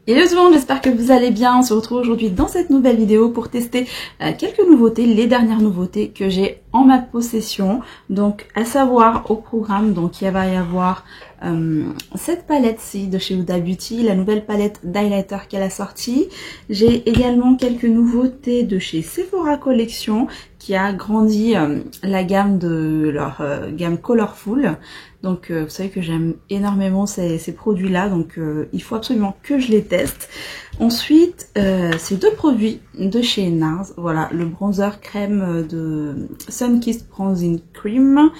Hello tout le monde, j'espère que vous allez bien. On se retrouve aujourd'hui dans cette nouvelle vidéo pour tester quelques nouveautés, les dernières nouveautés que j'ai en ma possession. Donc à savoir au programme, donc il va y avoir cette palette-ci de chez Huda Beauty, la nouvelle palette d'highlighter qu'elle a sortie. J'ai également quelques nouveautés de chez Sephora Collection qui a grandi la gamme de leur gamme Colorful. Donc vous savez que j'aime énormément ces produits-là, donc il faut absolument que je les teste. Ensuite, ces deux produits de chez NARS, voilà, le bronzer crème de Sunkissed Bronzing Cream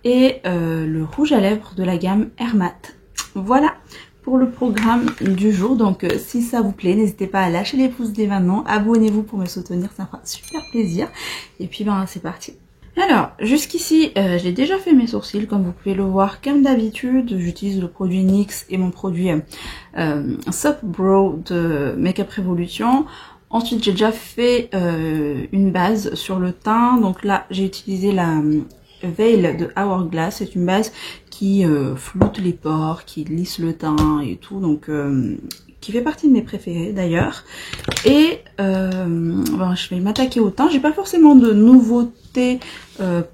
et le rouge à lèvres de la gamme Air Matte. Voilà pour le programme du jour, donc si ça vous plaît, n'hésitez pas à lâcher les pouces dès maintenant, abonnez-vous pour me soutenir, ça me fera super plaisir. Et puis ben c'est parti. Alors, jusqu'ici, j'ai déjà fait mes sourcils, comme vous pouvez le voir, comme d'habitude. J'utilise le produit NYX et mon produit Soft Brow de Makeup Revolution. Ensuite, j'ai déjà fait une base sur le teint. Donc là, j'ai utilisé la Veil de Hourglass. C'est une base qui floute les pores, qui lisse le teint et tout. Donc, qui fait partie de mes préférés d'ailleurs. Et bon, je vais m'attaquer au teint. J'ai pas forcément de nouveautés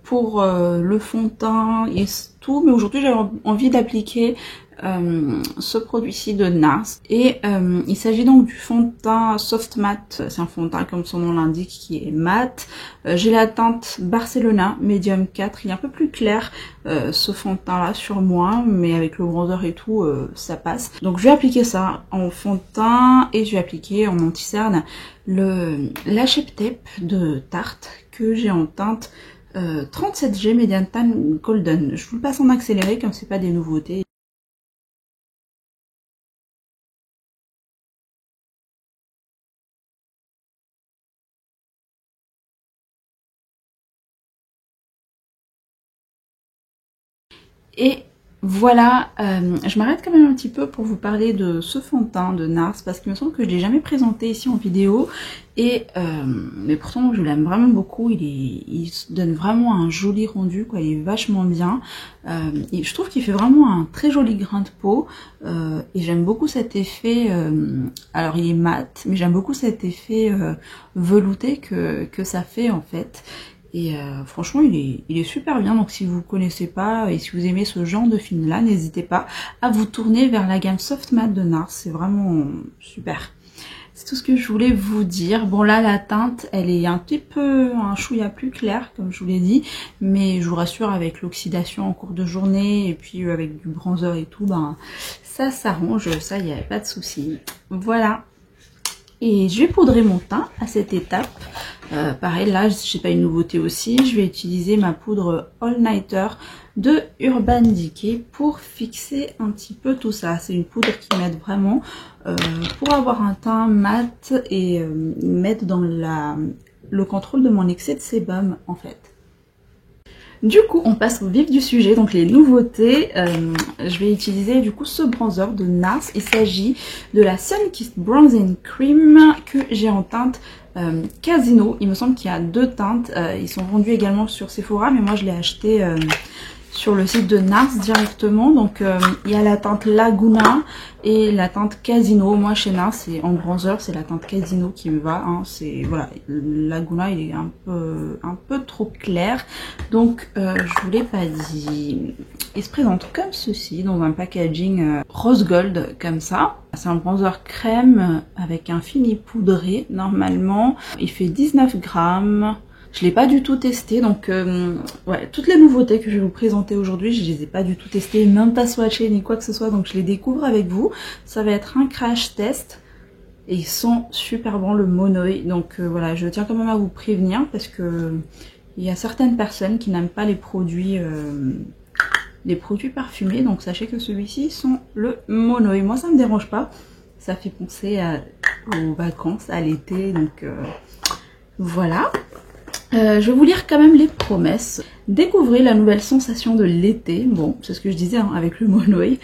pour le fond de teint et tout, mais aujourd'hui j'avais envie d'appliquer ce produit-ci de NARS. Et il s'agit donc du fond de teint Soft Matte. C'est un fond de teint comme son nom l'indique qui est mat. J'ai la teinte Barcelona Medium 4. Il est un peu plus clair ce fond de teint là sur moi, mais avec le bronzer et tout ça passe. Donc je vais appliquer ça en fond de teint et je vais appliquer en anti-cerne la Shape Tape de Tarte que j'ai en teinte 37G Medium Tan Golden. Je vous le passe en accéléré comme c'est pas des nouveautés. Et voilà, je m'arrête quand même un petit peu pour vous parler de ce fond de teint de NARS parce qu'il me semble que je ne l'ai jamais présenté ici en vidéo et mais pourtant je l'aime vraiment beaucoup, il donne vraiment un joli rendu, quoi, il est vachement bien et je trouve qu'il fait vraiment un très joli grain de peau et j'aime beaucoup cet effet, alors il est mat mais j'aime beaucoup cet effet velouté que ça fait en fait. Et franchement il est super bien, donc si vous ne connaissez pas et si vous aimez ce genre de film là, n'hésitez pas à vous tourner vers la gamme Soft Matte de NARS, c'est vraiment super. C'est tout ce que je voulais vous dire. Bon là la teinte elle est un petit peu, un chouïa plus clair comme je vous l'ai dit, mais je vous rassure avec l'oxydation en cours de journée et puis avec du bronzer et tout, ben ça s'arrange, ça il n'y avait pas de souci. Voilà. Et je vais poudrer mon teint à cette étape. Pareil, là, j'ai pas une nouveauté aussi. Je vais utiliser ma poudre All Nighter de Urban Decay pour fixer un petit peu tout ça. C'est une poudre qui m'aide vraiment pour avoir un teint mat et m'aide dans le contrôle de mon excès de sébum en fait. Du coup, on passe au vif du sujet, donc les nouveautés. Je vais utiliser du coup ce bronzer de NARS. Il s'agit de la Sunkissed Bronzing Cream que j'ai en teinte Casino. Il me semble qu'il y a deux teintes. Ils sont vendus également sur Sephora, mais moi je l'ai acheté sur le site de NARS directement. Donc il y a la teinte Laguna et la teinte Casino. Moi chez NARS c'est en bronzer, c'est la teinte Casino qui me va, hein. C'est voilà, Laguna il est un peu trop clair, donc je vous l'ai pas dit. Il se présente comme ceci dans un packaging rose gold comme ça. C'est un bronzer crème avec un fini poudré normalement. Il fait 19 grammes. Je l'ai pas du tout testé, donc ouais, toutes les nouveautés que je vais vous présenter aujourd'hui, je les ai pas du tout testées, même pas swatchées ni quoi que ce soit, donc je les découvre avec vous. Ça va être un crash test et ils sont super bons, le Monoi, donc voilà, je tiens quand même à vous prévenir parce que il y a certaines personnes qui n'aiment pas les produits parfumés, donc sachez que celui-ci sont le Monoi. Moi ça me dérange pas, ça fait penser aux vacances, à l'été, donc voilà. Je vais vous lire quand même les promesses. Découvrez la nouvelle sensation de l'été. Bon, c'est ce que je disais hein, avec le Monoi.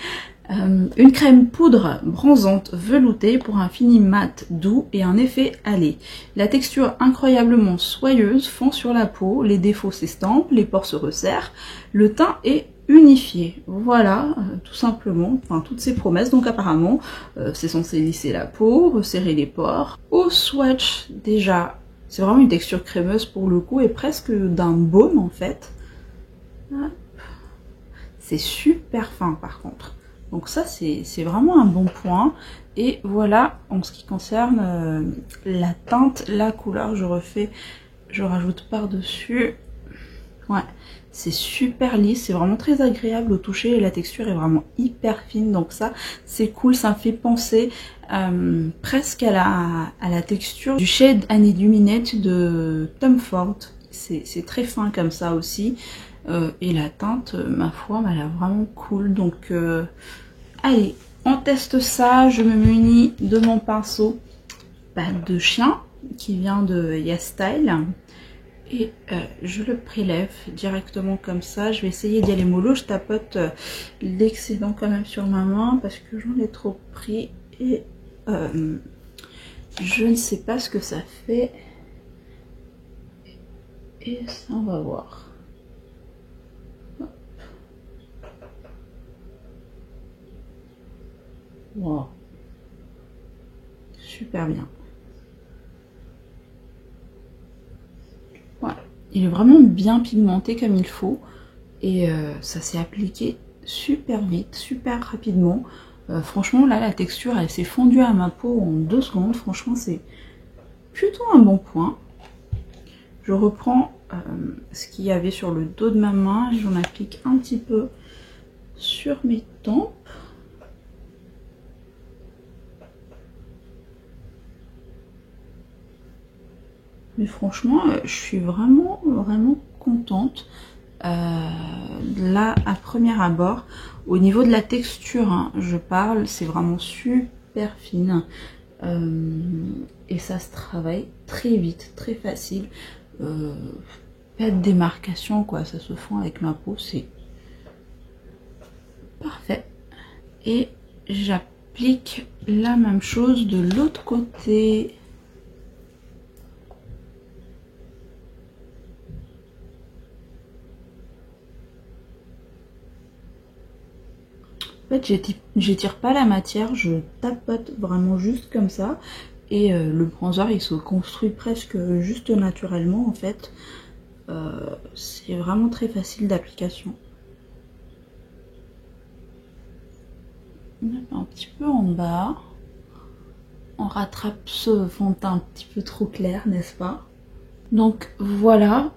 Une crème poudre bronzante veloutée pour un fini mat doux et un effet allé. La texture incroyablement soyeuse fond sur la peau, les défauts s'estampent, les pores se resserrent. Le teint est unifié. Voilà, tout simplement, enfin toutes ces promesses. Donc apparemment, c'est censé lisser la peau, resserrer les pores. Au swatch, déjà, c'est vraiment une texture crémeuse pour le coup et presque d'un baume en fait. C'est super fin par contre. Donc ça, c'est vraiment un bon point. Et voilà, en ce qui concerne la teinte, la couleur, je rajoute par-dessus. Ouais, c'est super lisse, c'est vraiment très agréable au toucher et la texture est vraiment hyper fine. Donc ça, c'est cool, ça me fait penser presque à la texture du shade An Illuminate de Tom Ford. C'est très fin comme ça aussi. Et la teinte, ma foi, elle a vraiment cool. Donc, allez, on teste ça. Je me munis de mon pinceau patte de chien qui vient de YesStyle. Et je le prélève directement comme ça. Je vais essayer d'y aller mollo. Je tapote l'excédent quand même sur ma main parce que j'en ai trop pris. Et je ne sais pas ce que ça fait. Et ça, on va voir. Wow. Super bien. Ouais. Il est vraiment bien pigmenté comme il faut. Et ça s'est appliqué super vite, super rapidement. Franchement, là, la texture, elle s'est fondue à ma peau en 2 secondes. Franchement, c'est plutôt un bon point. Je reprends ce qu'il y avait sur le dos de ma main. Et j'en applique un petit peu sur mes tempes. Mais franchement, je suis vraiment contente. Là, à premier abord, au niveau de la texture, hein, je parle, c'est vraiment super fine. Et ça se travaille très vite, très facile. Pas de démarcation, quoi. Ça se fond avec ma peau, c'est parfait. Et j'applique la même chose de l'autre côté. En fait, j'étire pas la matière, je tapote vraiment juste comme ça. Et le bronzer, il se construit presque juste naturellement, en fait. C'est vraiment très facile d'application. Un petit peu en bas. On rattrape ce fond de teint un petit peu trop clair, n'est-ce pas? Donc voilà,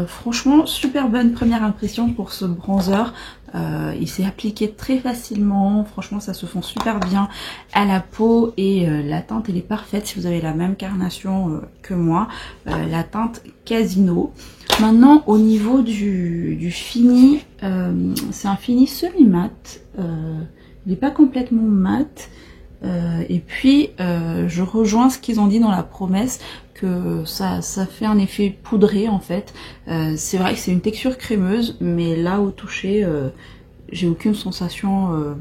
franchement super bonne première impression pour ce bronzer. Il s'est appliqué très facilement, franchement ça se fond super bien à la peau et la teinte elle est parfaite si vous avez la même carnation que moi, la teinte Casino. Maintenant au niveau du fini, c'est un fini semi-mat, il n'est pas complètement mat. Et puis je rejoins ce qu'ils ont dit dans la promesse que ça fait un effet poudré en fait. C'est vrai que c'est une texture crémeuse, mais là au toucher j'ai aucune sensation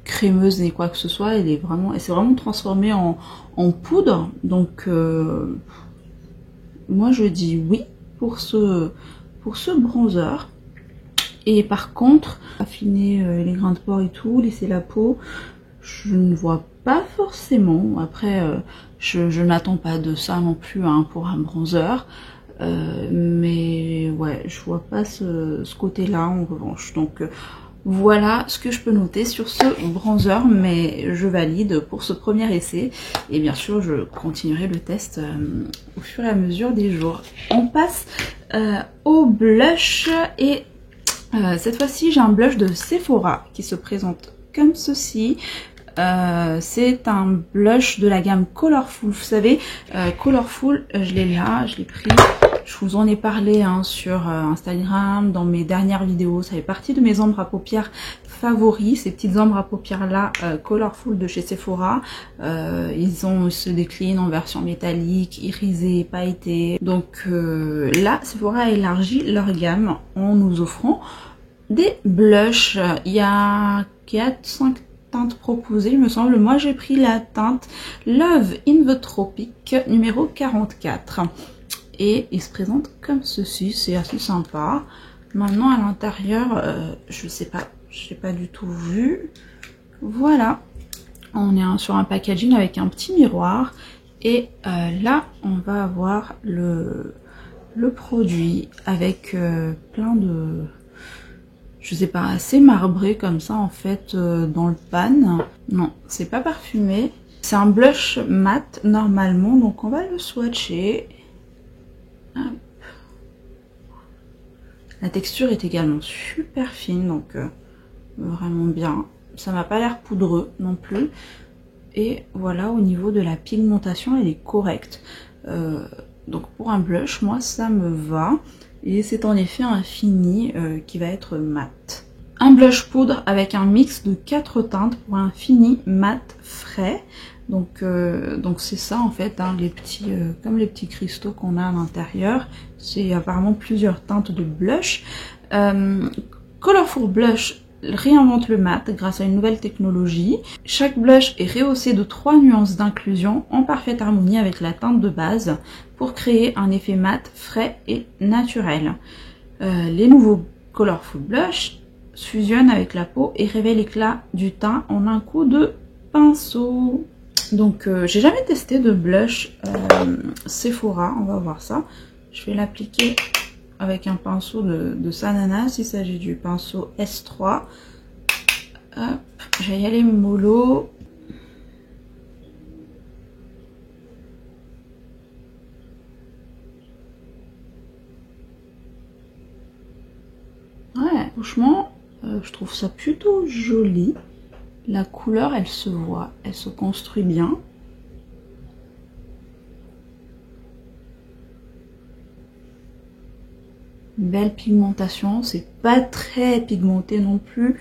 crémeuse ni quoi que ce soit. Elle s'est vraiment transformée en poudre. Donc moi je dis oui pour ce bronzer. Et par contre, affiner les grains de pores et tout, laisser la peau, je ne vois pas forcément. Après, je n'attends pas de ça non plus hein, pour un bronzer. Mais ouais, je vois pas ce côté-là en revanche. Donc voilà ce que je peux noter sur ce bronzer, mais je valide pour ce premier essai. Et bien sûr, je continuerai le test au fur et à mesure des jours. On passe au blush et cette fois-ci, j'ai un blush de Sephora qui se présente comme ceci. C'est un blush de la gamme Colorful. Vous savez, Colorful, je l'ai là, je l'ai pris. Je vous en ai parlé hein, sur Instagram, dans mes dernières vidéos. Ça fait partie de mes ombres à paupières favoris. Ces petites ombres à paupières là, Colorful de chez Sephora. Ils se déclinent en version métallique, irisée, pailletée. Donc là, Sephora a élargi leur gamme en nous offrant des blushs. Il y a 4-5 teintes proposées, il me semble. Moi, j'ai pris la teinte Love in the Tropic numéro 44. Et il se présente comme ceci, c'est assez sympa. Maintenant à l'intérieur, je sais pas, j'ai pas du tout vu. Voilà, on est sur un packaging avec un petit miroir et là on va avoir le produit avec plein de, je sais pas, assez marbré comme ça en fait dans le pan. Non, c'est pas parfumé. C'est un blush mat normalement, donc on va le swatcher. Hop. La texture est également super fine, donc vraiment bien. Ça m'a pas l'air poudreux non plus. Et voilà, au niveau de la pigmentation, elle est correcte. Donc pour un blush, moi ça me va. Et c'est en effet un fini qui va être mat. Un blush poudre avec un mix de 4 teintes pour un fini mat frais. Donc c'est ça en fait, hein, les petits, comme les petits cristaux qu'on a à l'intérieur. C'est apparemment plusieurs teintes de blush. Colorful Blush réinvente le mat grâce à une nouvelle technologie. Chaque blush est rehaussé de 3 nuances d'inclusion en parfaite harmonie avec la teinte de base pour créer un effet mat frais et naturel. Les nouveaux Colorful Blush fusionnent avec la peau et révèlent l'éclat du teint en un coup de pinceau. Donc j'ai jamais testé de blush Sephora, on va voir ça. Je vais l'appliquer avec un pinceau de Sananas, il s'agit du pinceau S3. Hop, je vais y aller mollo. Ouais, franchement, je trouve ça plutôt joli. La couleur, elle se voit, elle se construit bien. Belle pigmentation, c'est pas très pigmenté non plus.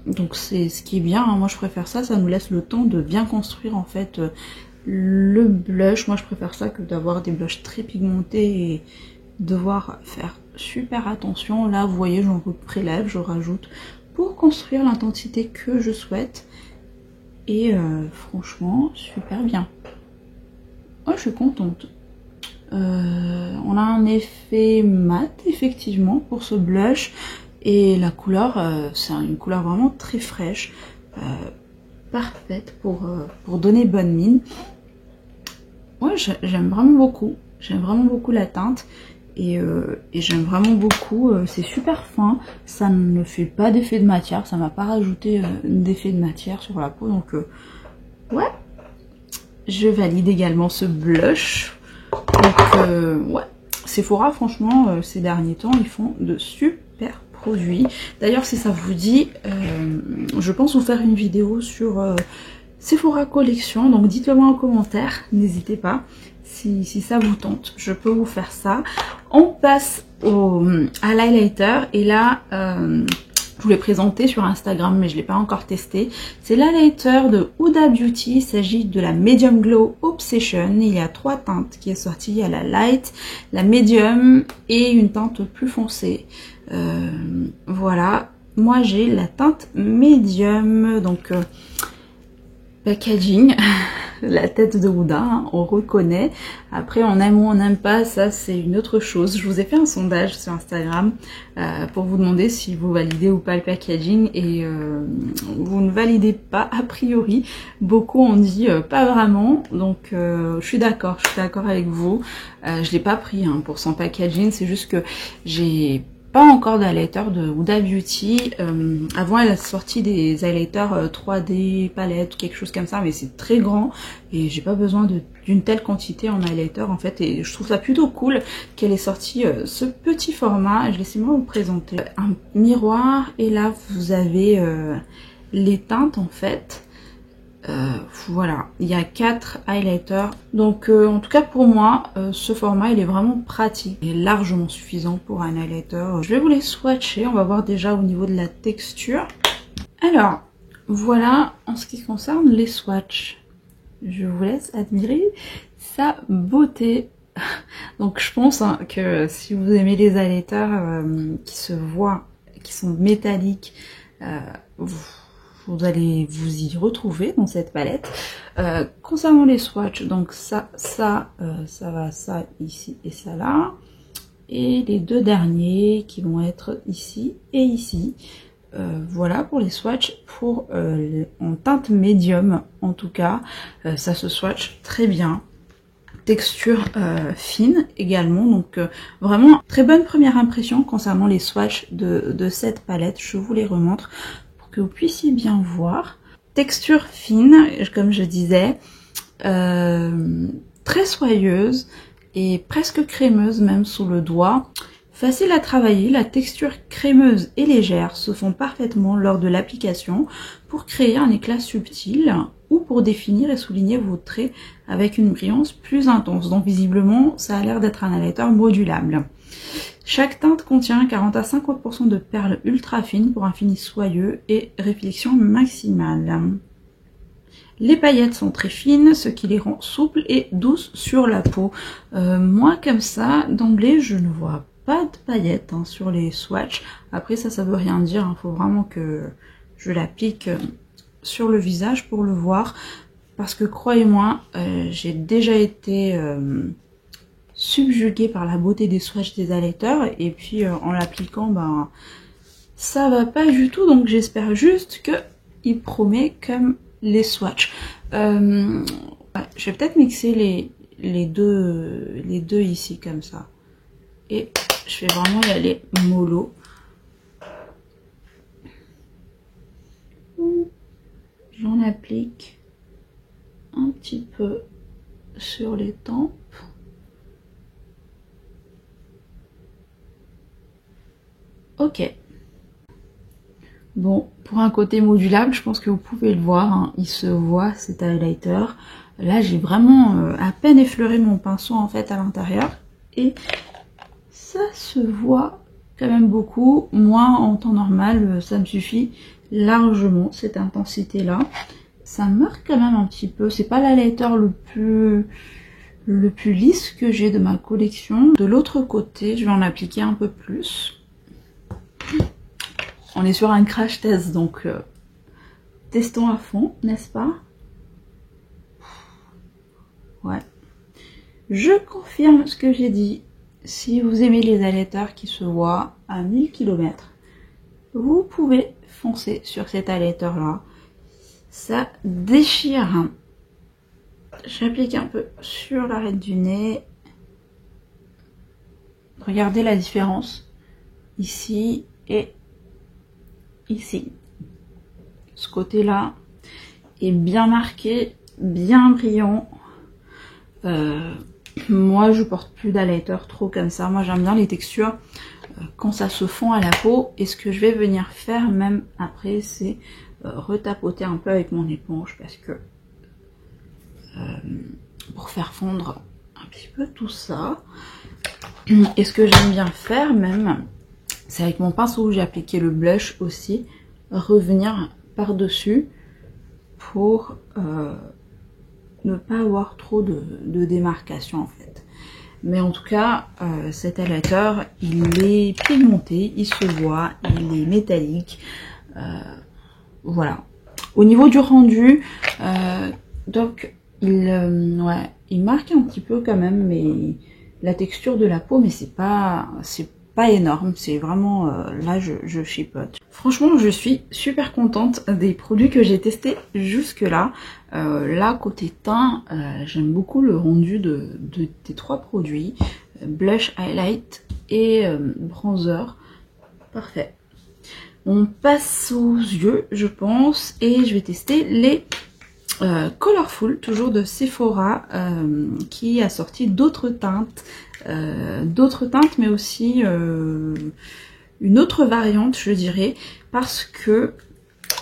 Donc c'est ce qui est bien, hein. Moi je préfère ça, ça nous laisse le temps de bien construire en fait le blush. Moi je préfère ça que d'avoir des blushs très pigmentés et devoir faire super attention. Là vous voyez, j'en prélève, je rajoute pour construire l'intensité que je souhaite. Et franchement, super bien. Oh, je suis contente. On a un effet mat, effectivement, pour ce blush. Et la couleur, c'est une couleur vraiment très fraîche. Parfaite pour donner bonne mine. Ouais, j'aime vraiment beaucoup. J'aime vraiment beaucoup la teinte. Et j'aime vraiment beaucoup, c'est super fin, ça ne fait pas d'effet de matière, ça m'a pas rajouté d'effet de matière sur la peau, donc ouais, je valide également ce blush. Donc ouais, Sephora franchement ces derniers temps ils font de super produits. D'ailleurs si ça vous dit, je pense vous faire une vidéo sur Sephora Collection, donc dites-le moi en commentaire, n'hésitez pas. Si ça vous tente, je peux vous faire ça. On passe à l'highlighter. Et là, je vous l'ai présenté sur Instagram, mais je ne l'ai pas encore testé. C'est l'highlighter de Huda Beauty. Il s'agit de la Medium Glow Obsession. Il y a 3 teintes qui est sortie. Il y a la Light, la Medium et une teinte plus foncée. Voilà. Moi, j'ai la teinte Medium. Donc, packaging. La tête de Huda, hein, on reconnaît. Après, on aime ou on n'aime pas, ça c'est une autre chose. Je vous ai fait un sondage sur Instagram pour vous demander si vous validez ou pas le packaging et vous ne validez pas a priori. Beaucoup ont dit pas vraiment, donc je suis d'accord avec vous. Je l'ai pas pris hein, pour son packaging, c'est juste que j'ai pas encore d'highlighter de Huda Beauty. Avant elle a sorti des highlighters 3D palette ou quelque chose comme ça, mais c'est très grand et j'ai pas besoin d'une telle quantité en highlighter en fait, et je trouve ça plutôt cool qu'elle ait sorti ce petit format. Je vais essayer de vous présenter un miroir et là vous avez les teintes en fait. Voilà, il y a 4 highlighters, donc en tout cas pour moi ce format il est vraiment pratique et largement suffisant pour un highlighter. Je vais vous les swatcher, on va voir déjà au niveau de la texture. Alors voilà en ce qui concerne les swatchs, je vous laisse admirer sa beauté. Donc je pense hein, que si vous aimez les highlighters qui se voient, qui sont métalliques, vous allez vous y retrouver dans cette palette. Concernant les swatchs, donc ça va ça ici et ça là. et les deux derniers qui vont être ici et ici. Voilà pour les swatchs en teinte médium en tout cas. Ça se swatch très bien. Texture fine également, donc vraiment très bonne première impression concernant les swatchs de cette palette. Je vous les remontre pour que vous puissiez bien voir. Texture fine, comme je disais, très soyeuse et presque crémeuse même sous le doigt. Facile à travailler, la texture crémeuse et légère se font parfaitement lors de l'application pour créer un éclat subtil ou pour définir et souligner vos traits avec une brillance plus intense. Donc visiblement, ça a l'air d'être un highlighter modulable. Chaque teinte contient 40 à 50% de perles ultra fines pour un fini soyeux et réflexion maximale. Les paillettes sont très fines, ce qui les rend souples et douces sur la peau. Moi, comme ça, d'emblée, je ne vois pas de paillettes sur les swatchs. Après, ça veut rien dire. Il faut vraiment que je l'applique sur le visage pour le voir. Parce que, croyez-moi, j'ai déjà été subjuguée par la beauté des swatchs des highlighters. Et puis, en l'appliquant, ben, ça va pas du tout. Donc, j'espère juste qu'il promet comme les swatchs. Je vais peut-être mixer les deux ici comme ça. Et je vais vraiment y aller mollo. J'en applique un petit peu sur les tempes. Ok. Bon, pour un côté modulable, je pense que vous pouvez le voir, il se voit cet highlighter. Là, j'ai vraiment à peine effleuré mon pinceau en fait à l'intérieur et ça se voit quand même beaucoup. Moi, en temps normal, ça me suffit largement cette intensité-là. Ça marque quand même un petit peu. C'est pas l'highlighter le plus lisse que j'ai de ma collection. De l'autre côté, je vais en appliquer un peu plus. On est sur un crash test, donc testons à fond, n'est-ce pas? Ouais. Je confirme ce que j'ai dit. Si vous aimez les highlighters qui se voient à 1000 km, vous pouvez foncer sur cet highlighter là. Ça déchire. J'applique un peu sur l'arête du nez. Regardez la différence ici et ici. Ce côté-là est bien marqué, bien brillant. Moi, je porte plus d'highlighter trop comme ça. Moi, j'aime bien les textures quand ça se fond à la peau. Et ce que je vais venir faire même après, c'est retapoter un peu avec mon éponge parce que pour faire fondre un petit peu tout ça. Et ce que j'aime bien faire même, c'est avec mon pinceau où j'ai appliqué le blush aussi, revenir par-dessus pour ne pas avoir trop de démarcation en fait. Mais en tout cas, cet highlighter, il est pigmenté, il se voit, il est métallique. Voilà. Au niveau du rendu, donc il marque un petit peu quand même mais la texture de la peau, mais c'est pas énorme, c'est vraiment là je chipote. Franchement, je suis super contente des produits que j'ai testés jusque là. Là côté teint, j'aime beaucoup le rendu des trois produits, blush, highlight et bronzer. Parfait. On passe aux yeux, je pense, et je vais tester les Colorful, toujours de Sephora, qui a sorti d'autres teintes, mais aussi une autre variante, je dirais, parce que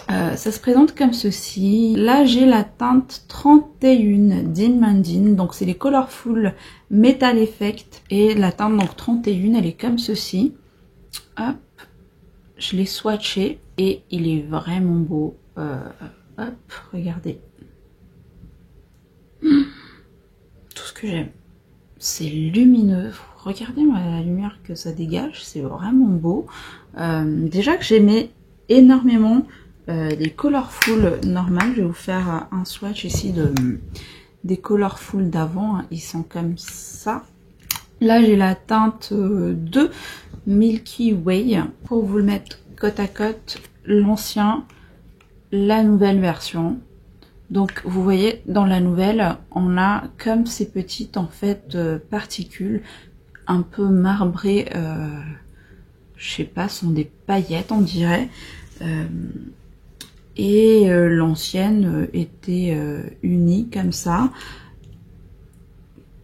ça se présente comme ceci. Là, j'ai la teinte 31 d'Inmandine, donc c'est les Colorful Metal Effect, et la teinte donc 31, elle est comme ceci. Hop, je l'ai swatché et il est vraiment beau. Hop, regardez. Tout ce que j'aime, c'est lumineux. Regardez la lumière que ça dégage, c'est vraiment beau. Déjà que j'aimais énormément les Colorful normales. Je vais vous faire un swatch ici des Colorful d'avant. Ils sont comme ça. Là j'ai la teinte de Milky Way pour vous le mettre côte à côte, l'ancien, la nouvelle version. Donc vous voyez, dans la nouvelle, on a comme ces petites en fait particules un peu marbrées, je sais pas, sont des paillettes on dirait. Et l'ancienne était unie comme ça.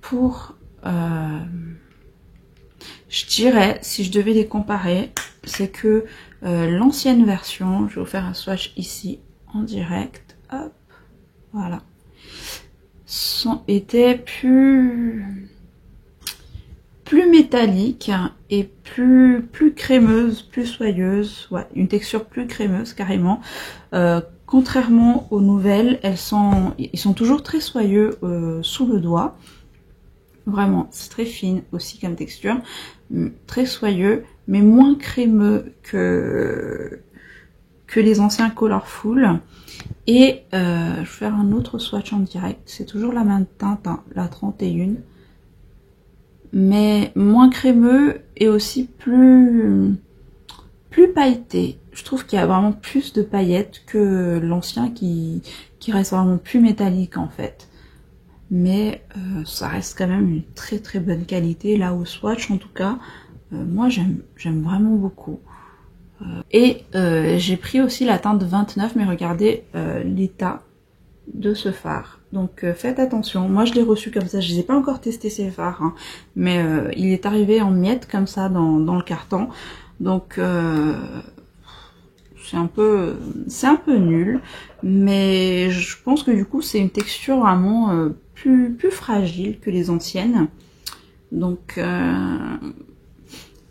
Pour, je dirais, si je devais les comparer, c'est que l'ancienne version, je vais vous faire un swatch ici en direct, hop, voilà, était plus métallique et plus crémeuse, plus soyeuse, ouais, une texture plus crémeuse carrément. Contrairement aux nouvelles, ils sont toujours très soyeux sous le doigt. Vraiment, c'est très fine aussi comme texture, très soyeux, mais moins crémeux que les anciens Colorful. Et je vais faire un autre swatch en direct, c'est toujours la même teinte, hein, la 31, mais moins crémeux et aussi plus pailleté. Je trouve qu'il y a vraiment plus de paillettes que l'ancien qui reste vraiment plus métallique en fait. Mais ça reste quand même une très très bonne qualité là au swatch en tout cas. Moi j'aime vraiment beaucoup. Et j'ai pris aussi la teinte 29, mais regardez l'état de ce fard. Donc faites attention, moi je l'ai reçu comme ça, je les ai pas encore testé ces fards, hein, mais il est arrivé en miettes comme ça dans le carton. Donc c'est un peu nul, mais je pense que du coup c'est une texture vraiment plus fragile que les anciennes. Donc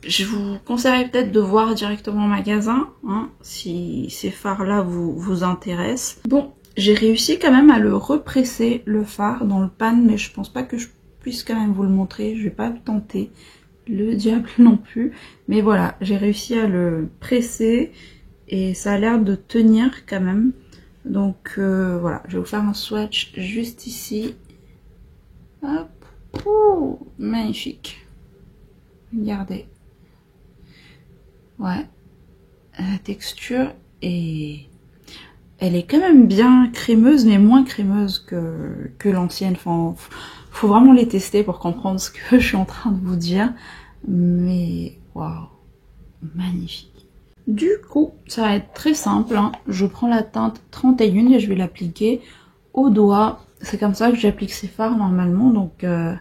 je vous conseillerais peut-être de voir directement en magasin, hein, si ces fards là vous intéressent. Bon, j'ai réussi quand même à le represser le fard dans le pan, mais je pense pas que je puisse quand même vous le montrer, je vais pas tenter le diable non plus, mais voilà, j'ai réussi à le presser et ça a l'air de tenir quand même. Donc voilà, je vais vous faire un swatch juste ici. Hop, ouh, magnifique. Regardez. Ouais, la texture est... Elle est quand même bien crémeuse, mais moins crémeuse que l'ancienne. Enfin, faut vraiment les tester pour comprendre ce que je suis en train de vous dire. Mais waouh, magnifique. Du coup, ça va être très simple, hein. Je prends la teinte 31 et je vais l'appliquer au doigt. C'est comme ça que j'applique ces fards normalement, donc c'est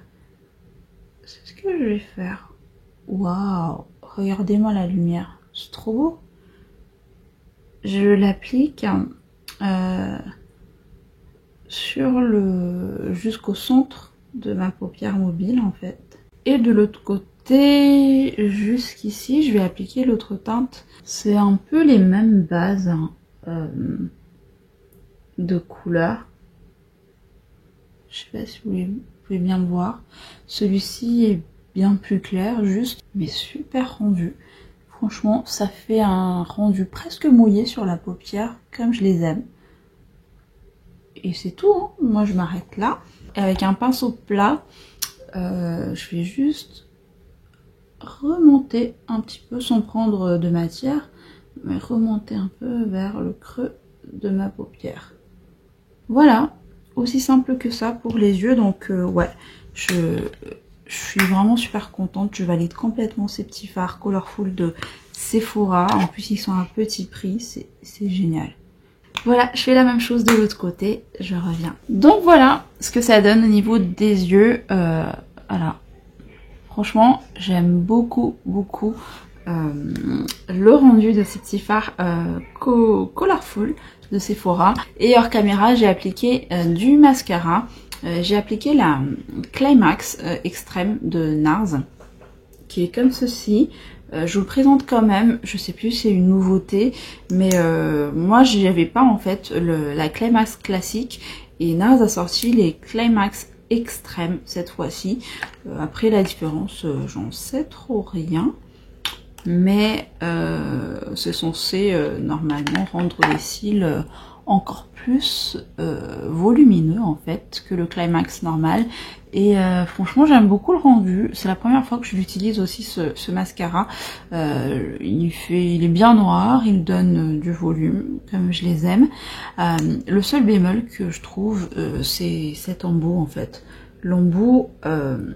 ce que je vais faire. Waouh, regardez-moi la lumière, c'est trop beau. Je l'applique jusqu'au centre de ma paupière mobile en fait. Et de l'autre côté, jusqu'ici, je vais appliquer l'autre teinte. C'est un peu les mêmes bases, hein, de couleurs. Je sais pas si vous pouvez bien le voir. Celui-ci est bien plus clair, juste, mais super rendu. Franchement, ça fait un rendu presque mouillé sur la paupière, comme je les aime. Et c'est tout, hein. Moi je m'arrête là. Et avec un pinceau plat, je vais juste remonter un petit peu sans prendre de matière, mais remonter un peu vers le creux de ma paupière. Voilà, aussi simple que ça pour les yeux. Donc ouais, je suis vraiment super contente. Je valide complètement ces petits fards Colorful de Sephora. En plus ils sont à petit prix, c'est génial. Voilà, je fais la même chose de l'autre côté, je reviens. Donc voilà ce que ça donne au niveau des yeux. Voilà. Franchement, j'aime beaucoup le rendu de ces petits fards Colorful de Sephora. Et hors caméra, j'ai appliqué du mascara. J'ai appliqué la Climax Extreme de NARS, qui est comme ceci. Je vous le présente quand même, je sais plus si c'est une nouveauté, mais moi j'y avais pas en fait la Climax classique, et NARS a sorti les Climax Extreme cette fois-ci. Après la différence, j'en sais trop rien, mais c'est censé normalement rendre les cils encore plus volumineux en fait que le Climax normal. Et franchement j'aime beaucoup le rendu, c'est la première fois que je l'utilise aussi ce mascara. Il est bien noir, il donne du volume comme je les aime. Le seul bémol que je trouve c'est cet embout en fait. L'embout,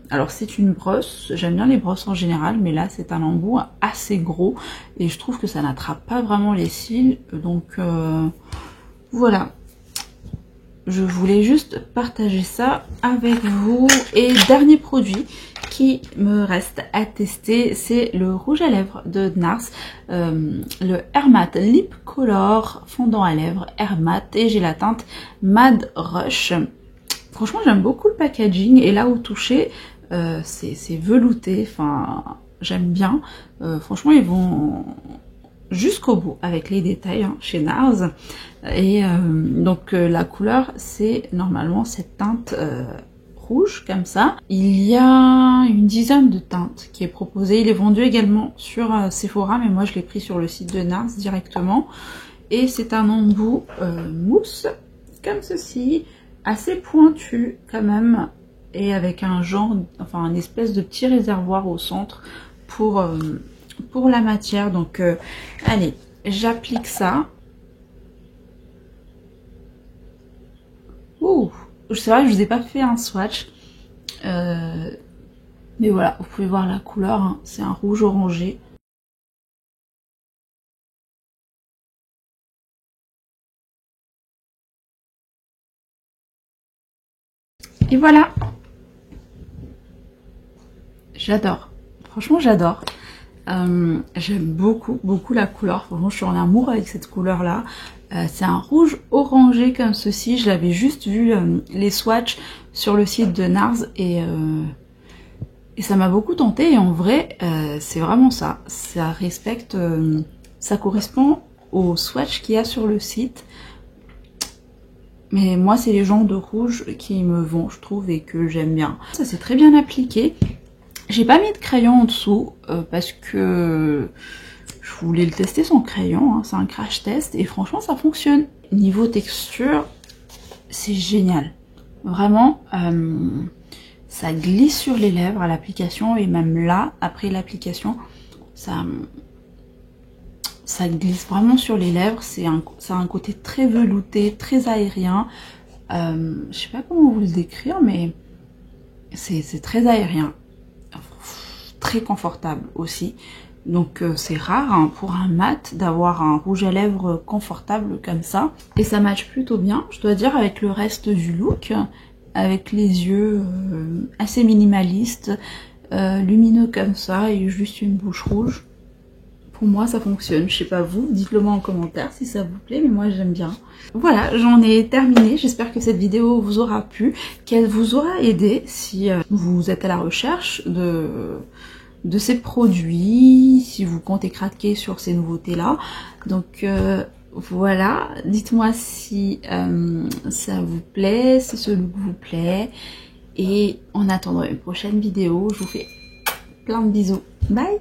alors c'est une brosse, j'aime bien les brosses en général, mais là c'est un embout assez gros et je trouve que ça n'attrape pas vraiment les cils, donc voilà. Je voulais juste partager ça avec vous. Et dernier produit qui me reste à tester, c'est le rouge à lèvres de NARS, le Air Matte Lip Color fondant à lèvres Air Matte, et j'ai la teinte Mad Rush. Franchement j'aime beaucoup le packaging, et là au toucher c'est velouté, enfin j'aime bien. Franchement ils vont jusqu'au bout avec les détails hein, chez NARS. Et donc la couleur c'est normalement cette teinte rouge comme ça. Il y a une dizaine de teintes qui est proposée. Il est vendu également sur Sephora, mais moi je l'ai pris sur le site de NARS directement. Et c'est un embout mousse comme ceci, assez pointu quand même, et avec un genre, enfin un espèce de petit réservoir au centre pour la matière. Donc allez, j'applique ça. Ouh, c'est vrai que je vous ai pas fait un swatch, mais voilà, vous pouvez voir la couleur, hein, c'est un rouge orangé. Et voilà, j'adore, franchement j'adore. J'aime beaucoup la couleur, franchement je suis en amour avec cette couleur là. C'est un rouge orangé comme ceci, je l'avais juste vu les swatchs sur le site de NARS, et ça m'a beaucoup tenté, et en vrai c'est vraiment ça, ça respecte, ça correspond au swatch qu'il y a sur le site. Mais moi c'est les genres de rouge qui me vont, je trouve, et que j'aime bien. Ça s'est très bien appliqué. J'ai pas mis de crayon en dessous parce que je voulais le tester sans crayon, hein. C'est un crash test et franchement ça fonctionne. Niveau texture, c'est génial. Vraiment, ça glisse sur les lèvres à l'application, et même là, après l'application, ça glisse vraiment sur les lèvres. Ça a un côté très velouté, très aérien. Je sais pas comment vous le décrire, mais c'est très aérien. Très confortable aussi. Donc c'est rare hein, pour un mat d'avoir un rouge à lèvres confortable comme ça. Et ça match plutôt bien, je dois dire, avec le reste du look. Avec les yeux assez minimalistes, lumineux comme ça, et juste une bouche rouge. Pour moi ça fonctionne, je sais pas vous, dites-le moi en commentaire si ça vous plaît, mais moi j'aime bien. Voilà, j'en ai terminé, j'espère que cette vidéo vous aura plu, qu'elle vous aura aidé si vous êtes à la recherche de ces produits, si vous comptez craquer sur ces nouveautés là. Donc voilà, dites-moi si ça vous plaît, si ce look vous plaît, et en attendant une prochaine vidéo, je vous fais plein de bisous, bye.